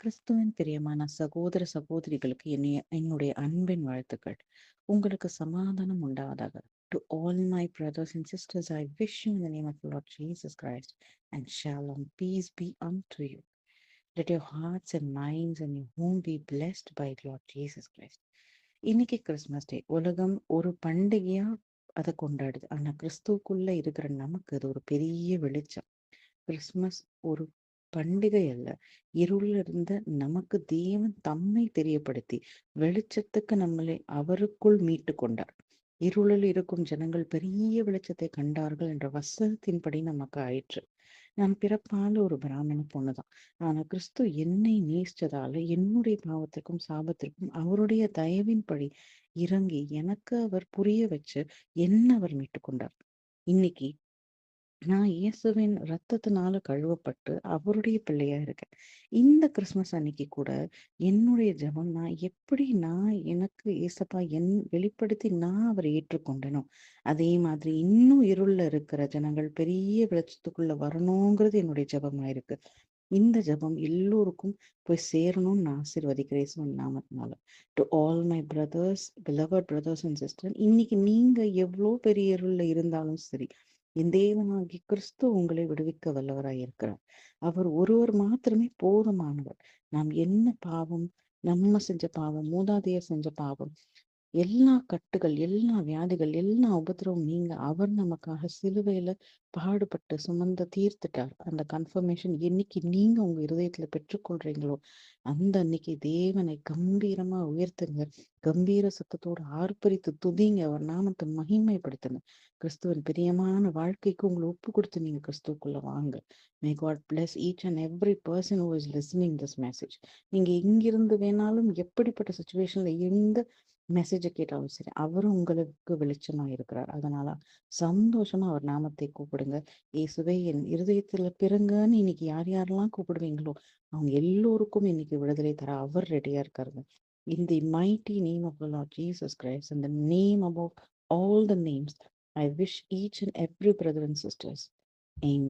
கிறிஸ்துவின் பிரியமான சகோதர சகோதரிகளுக்கு என்னுடைய அன்பின் வாழ்த்துக்கள். உங்களுக்கு சமாதானம் உண்டாவதாக. To all my brothers and sisters, I wish you in the name of the Lord Jesus Christ and shalom, peace be unto you. Let your hearts and minds and your home be blessed by Lord Jesus Christ. இன்னைக்கு Christmas டே. உலகம் ஒரு பண்டிகையா அதை கொண்டாடுது. ஆனா கிறிஸ்துவுக்குள்ள இருக்கிற நமக்கு அது ஒரு பெரிய வெளிச்சம். கிறிஸ்மஸ் ஒரு பண்டிகை அல்ல. இருளில் இருந்த நமக்கு தேவன் தம்மை தெரியப்படுத்தி வெளிச்சத்துக்கு நம்மளை அவருக்குள் மீட்டு கொண்டார். இருளில் இருக்கும் ஜனங்கள் பெரிய வெளிச்சத்தை கண்டார்கள் என்ற வசனத்தின்படி நமக்கு ஆயிற்று. நான் பிறப்பால ஒரு பிராமண பொண்ணுதான். ஆனா கிறிஸ்து என்னை நேசிச்சதால என்னுடைய பாவத்திற்கும் சாபத்திற்கும் அவருடைய தயவின்படி இறங்கி எனக்கு அவர் புரிய வச்சு என்ன அவர் மீட்டு கொண்டார். இன்னைக்கு நான் இயேசுவின் ரத்தத்தினால கழுவப்பட்டு அவருடைய பிள்ளையா இருக்கேன். இந்த கிறிஸ்மஸ் அன்னைக்கு கூட என்னுடைய ஜெபம் நான் எனக்கு ஏசப்பா வெளிப்படுத்தி நான் அவரை ஏற்றுக்கொண்டேனோ, அதே மாதிரி இன்னும் இருள்ல இருக்கிற ஜனங்கள் பெரிய வெளிச்சத்துக்குள்ள வரணுங்கிறது என்னுடைய ஜெபமா இருக்கு. இந்த ஜெபம் எல்லோருக்கும் போய் சேரணும்னு நான் ஆசீர்வதிக்கிறேன் இயேசுவின் நாமத்தினால. To all my brothers, beloved brothers and sister, இன்னைக்கு நீங்க எவ்வளோ பெரிய இருள்ல இருந்தாலும் சரி, என் தேவனாகிய கிறிஸ்து உங்களை விடுவிக்க வல்லவராய் இருக்கிறார். அவர் ஒருவர் மாத்திரமே போதுமானவர். நாம் என்ன பாவம், நம்ம செஞ்ச பாவம், மூதாதையர் செஞ்ச பாவம், எல்லா கட்டுகள், எல்லா வியாதிகள், எல்லா உபத்திரவம் நீங்க அவர் நமக்காக சிலுவையில பாடுபட்டு சுமந்த தீர்த்துட்டார். அந்த கன்ஃபர்மேஷன் என்னைக்கு நீங்க உங்க இருதயத்துல பெற்றுக்கொள்றீங்களோ, அந்த அன்னைக்கு தேவனை கம்பீரமா உயர்த்துங்க. கம்பீர சத்தத்தோடு ஆர்ப்பரித்து துதிங்க. அவர் நாமத்தை மகிமைப்படுத்துங்க. கிறிஸ்துவின் பிரியமான வாழ்க்கைக்கு உங்களை ஒப்பு கொடுத்து நீங்க கிறிஸ்துவுக்குள்ள வாங்க. May God bless each and every person who is listening this message. நீங்க எங்கிருந்து வேணாலும் எப்படிப்பட்ட சுச்சுவேஷன்ல எந்த மெசேஜை கேட்டாலும் சரி, அவரும் உங்களுக்கு வெளிச்சமா இருக்கிறார். அதனால சந்தோஷமா அவர் நாமத்தை கூப்பிடுங்க. இயேசுவே என் இருதயத்துல பிறங்கன்னு இன்னைக்கு யார் யாரெல்லாம் கூப்பிடுவீங்களோ அவங்க எல்லோருக்கும் இன்னைக்கு விடுதலை தர அவர் ரெடியா இருக்காருங்க. In the mighty name of the Lord Jesus Christ, in the name above all the names, I wish each and every brother and sisters, Amen.